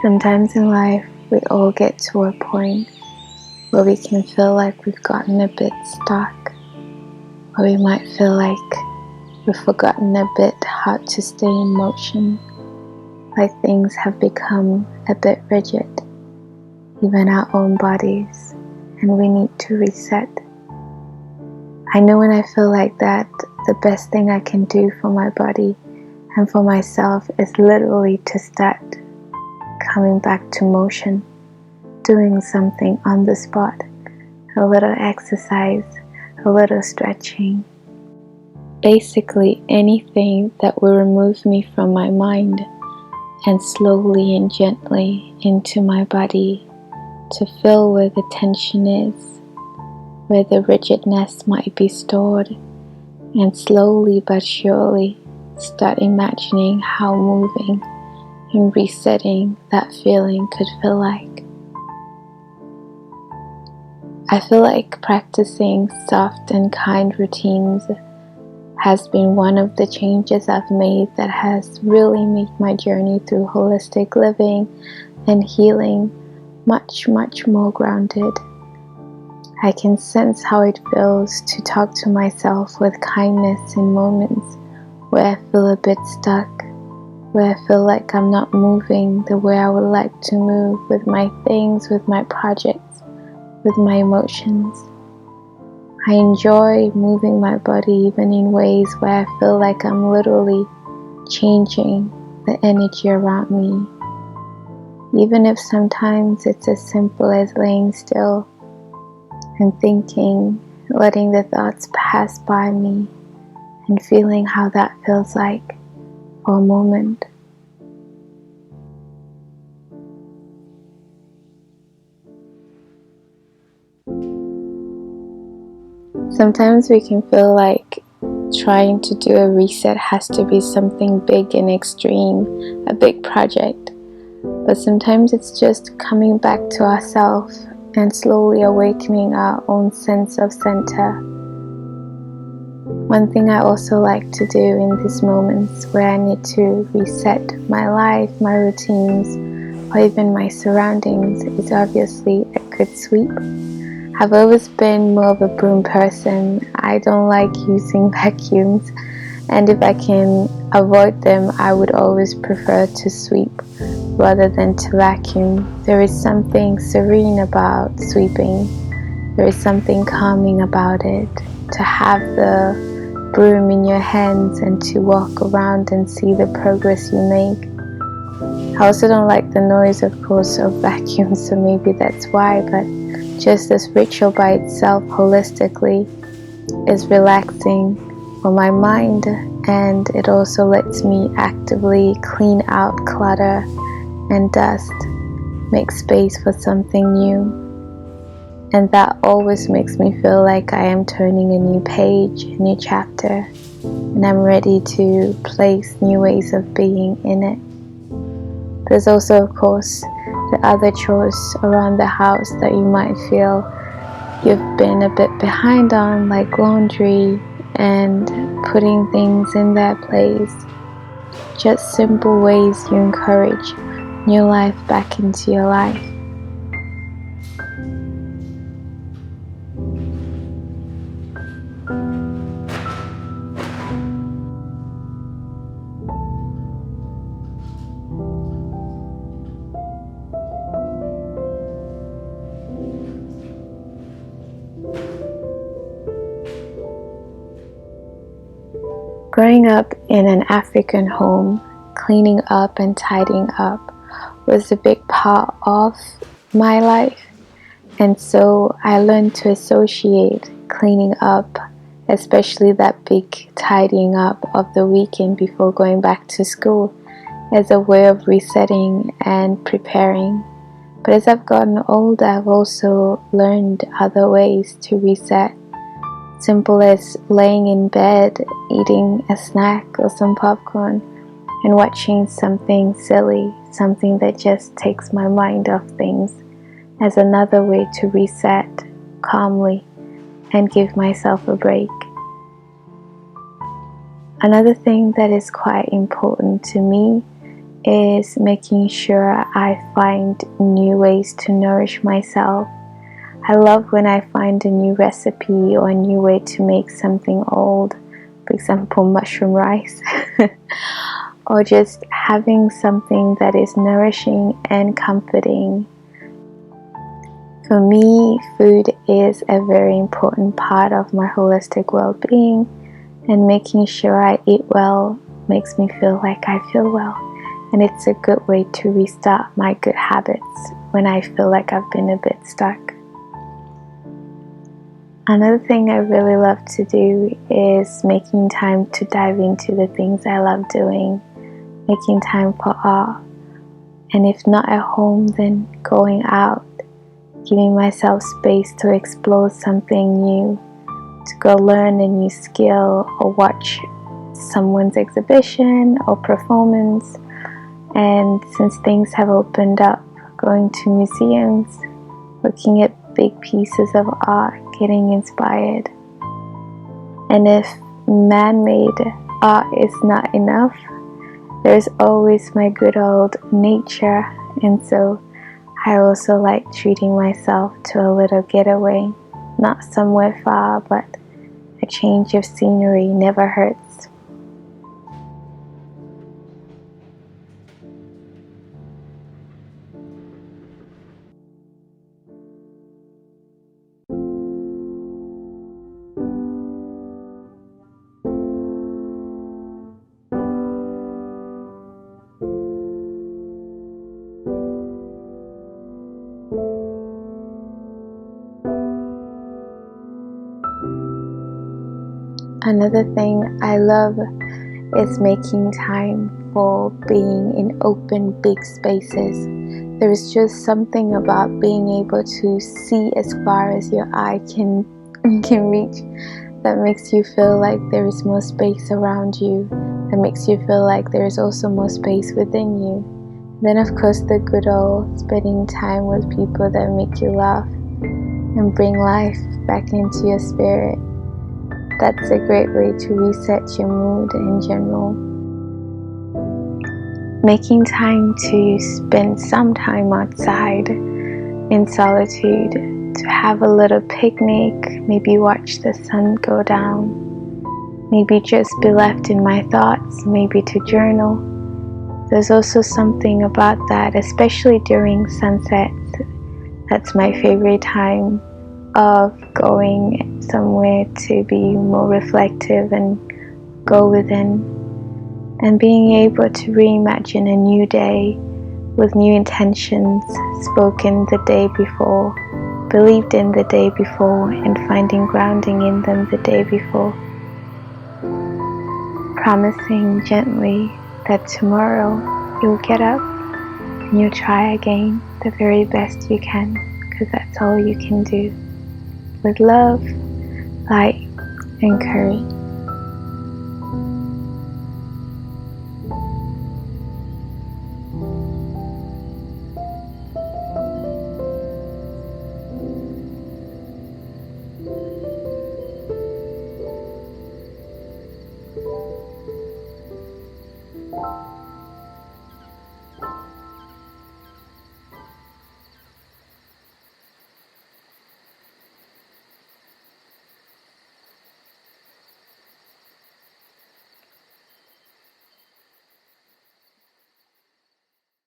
Sometimes in life, we all get to a point where we can feel like we've gotten a bit stuck, or we might feel like we've forgotten a bit how to stay in motion, like things have become a bit rigid, even our own bodies, and we need to reset. I know when I feel like that, the best thing I can do for my body and for myself is literally to start coming back to motion, doing something on the spot, a little exercise, a little stretching. Basically anything that will remove me from my mind and slowly and gently into my body to feel where the tension is, where the rigidness might be stored, and slowly but surely start imagining how moving and resetting that feeling could feel like. I feel like practicing soft and kind routines has been one of the changes I've made that has really made my journey through holistic living and healing much more grounded. I can sense how it feels to talk to myself with kindness in moments where I feel a bit stuck, where I feel like I'm not moving the way I would like to move with my things, with my projects, with my emotions. I enjoy moving my body even in ways where I feel like I'm literally changing the energy around me, even if sometimes it's as simple as laying still and thinking, letting the thoughts pass by me and feeling how that feels like for a moment. Sometimes we can feel like trying to do a reset has to be something big and extreme, a big project. But sometimes it's just coming back to ourselves and slowly awakening our own sense of center. One thing I also like to do in these moments where I need to reset my life, my routines, or even my surroundings is obviously a good sweep. I've always been more of a broom person. I don't like using vacuums, and if I can avoid them, I would always prefer to sweep rather than to vacuum. There is something serene about sweeping. There is something calming about it. To have the broom in your hands and to walk around and see the progress you make. I also don't like the noise, of course, of vacuums, so maybe that's why, but just this ritual by itself holistically is relaxing for my mind, and it also lets me actively clean out clutter and dust, make space for something new, and that always makes me feel like I am turning a new page, a new chapter, and I'm ready to place new ways of being in it. There's also, of course, the other chores around the house that you might feel you've been a bit behind on, like laundry and putting things in their place. Just simple ways you encourage new life back into your life. Growing up in an African home, cleaning up and tidying up was a big part of my life, and so I learned to associate cleaning up, especially that big tidying up of the weekend before going back to school, as a way of resetting and preparing. But as I've gotten older, I've also learned other ways to reset. Simple as laying in bed, eating a snack or some popcorn, and watching something silly, something that just takes my mind off things, as another way to reset calmly and give myself a break. Another thing that is quite important to me is making sure I find new ways to nourish myself. I love when I find a new recipe or a new way to make something old, for example, mushroom rice, or just having something that is nourishing and comforting. For me, food is a very important part of my holistic well-being, and making sure I eat well makes me feel like I feel well, and it's a good way to restart my good habits when I feel like I've been a bit stuck. Another thing I really love to do is making time to dive into the things I love doing, making time for art, and if not at home, then going out, giving myself space to explore something new, to go learn a new skill or watch someone's exhibition or performance. And since things have opened up, going to museums, looking at big pieces of art, getting inspired. And if man-made art is not enough, there's always my good old nature, and so I also like treating myself to a little getaway, not somewhere far, but a change of scenery never hurts. Another thing I love is making time for being in open, big spaces. There is just something about being able to see as far as your eye can reach that makes you feel like there is more space around you, that makes you feel like there is also more space within you. Then of course the good old spending time with people that make you laugh and bring life back into your spirit. That's a great way to reset your mood in general. Making time to spend some time outside in solitude, to have a little picnic, maybe watch the sun go down, maybe just be left in my thoughts, maybe to journal. There's also something about that, especially during sunsets. That's my favorite time of going somewhere to be more reflective and go within, and being able to reimagine a new day with new intentions spoken the day before, believed in the day before, and finding grounding in them the day before. Promising gently that tomorrow you'll get up and you'll try again the very best you can, because that's all you can do. With love, light, and courage.